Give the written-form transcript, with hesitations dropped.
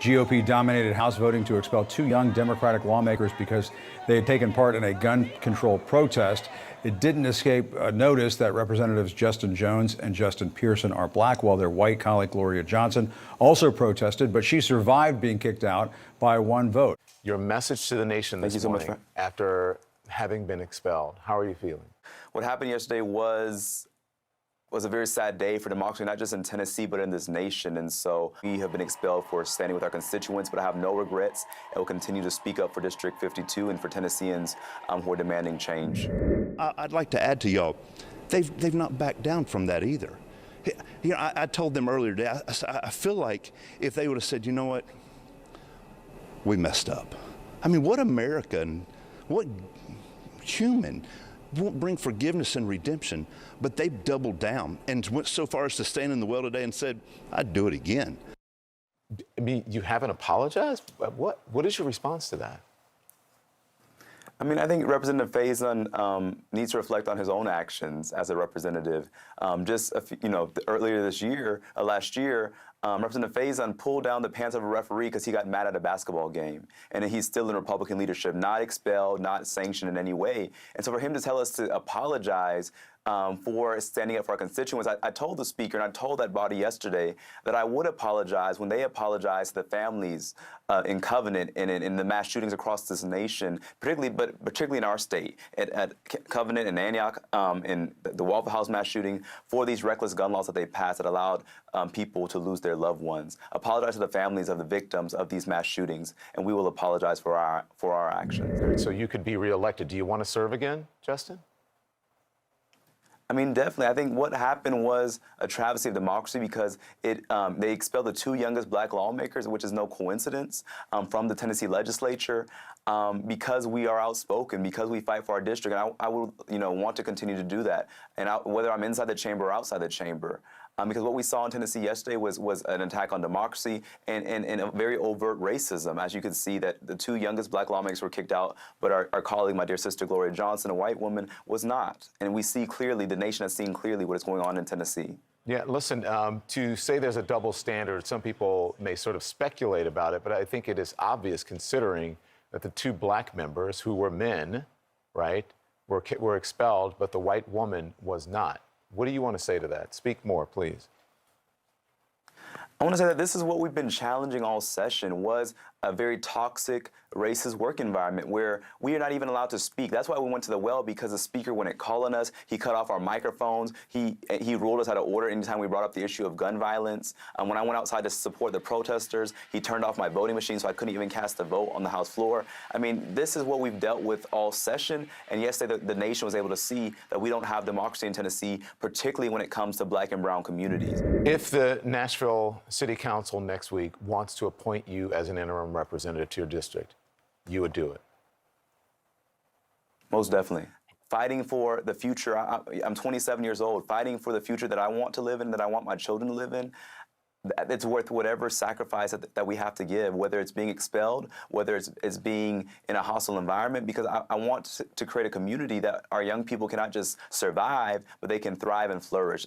GOP-dominated House voting to expel two young Democratic lawmakers because they had taken part in a gun control protest. It didn't escape notice that Representatives Justin Jones and Justin Pearson are black, while their white colleague Gloria Johnson also protested, but she survived being kicked out by one vote. Your message to the nation this morning after having been expelled, how are you feeling? What happened yesterday was a very sad day for democracy, not just in Tennessee, but in this nation. And so we have been expelled for standing with our constituents, but I have no regrets and will continue to speak up for District 52 and for Tennesseans who are demanding change. I'd like to add to y'all, they've not backed down from that either. You know, I told them earlier today, I feel like if they would have said, you know what, we messed up. I mean, what American, what human won't bring forgiveness and redemption, but they've doubled down and went so far as to stand in the well today and said, I'd do it again. I mean, you haven't apologized? What is your response to that? I mean, I think Representative Faison needs to reflect on his own actions as a representative. Earlier this year, last year, Representative Faison pulled down the pants of a referee because he got mad at a basketball game. And he's still in Republican leadership, not expelled, not sanctioned in any way. And so for him to tell us to apologize for standing up for our constituents, I told the speaker and I told that body yesterday that I would apologize when they apologize to the families in Covenant and in the mass shootings across this nation, particularly in our state, at Covenant and Antioch, in the Waffle House mass shooting, for these reckless gun laws that they passed that allowed people to lose their loved ones. Apologize to the families of the victims of these mass shootings, and we will apologize for our actions. So you could be reelected. Do you want to serve again, Justin? I mean, definitely. I think what happened was a travesty of democracy because they expelled the two youngest black lawmakers, which is no coincidence, from the Tennessee legislature because we are outspoken, because we fight for our district. And I would, want to continue to do that, and whether I'm inside the chamber or outside the chamber. Because what we saw in Tennessee yesterday was an attack on democracy and a very overt racism. As you can see, that the two youngest black lawmakers were kicked out, but our colleague, my dear sister Gloria Johnson, a white woman, was not. And we see clearly, the nation has seen clearly what is going on in Tennessee. Yeah, listen, to say there's a double standard, some people may sort of speculate about it, but I think it is obvious considering that the two black members who were men, right, were expelled, but the white woman was not. What do you want to say to that? Speak more, please. I want to say that this is what we've been challenging all session, was a very toxic, racist work environment where we are not even allowed to speak. That's why we went to the well, because the speaker wouldn't call on us. He cut off our microphones. He ruled us out of order anytime we brought up the issue of gun violence. When I went outside to support the protesters, he turned off my voting machine so I couldn't even cast a vote on the House floor. I mean, this is what we've dealt with all session. And yesterday, the nation was able to see that we don't have democracy in Tennessee, particularly when it comes to black and brown communities. If the Nashville City Council next week wants to appoint you as an interim representative to your district, you would do it? Most definitely. Fighting for the future. I'm 27 years old, fighting for the future that I want to live in, that I want my children to live in. It's worth whatever sacrifice that we have to give, whether it's being expelled, whether it's being in a hostile environment, because I want to create a community that our young people cannot just survive, but they can thrive and flourish.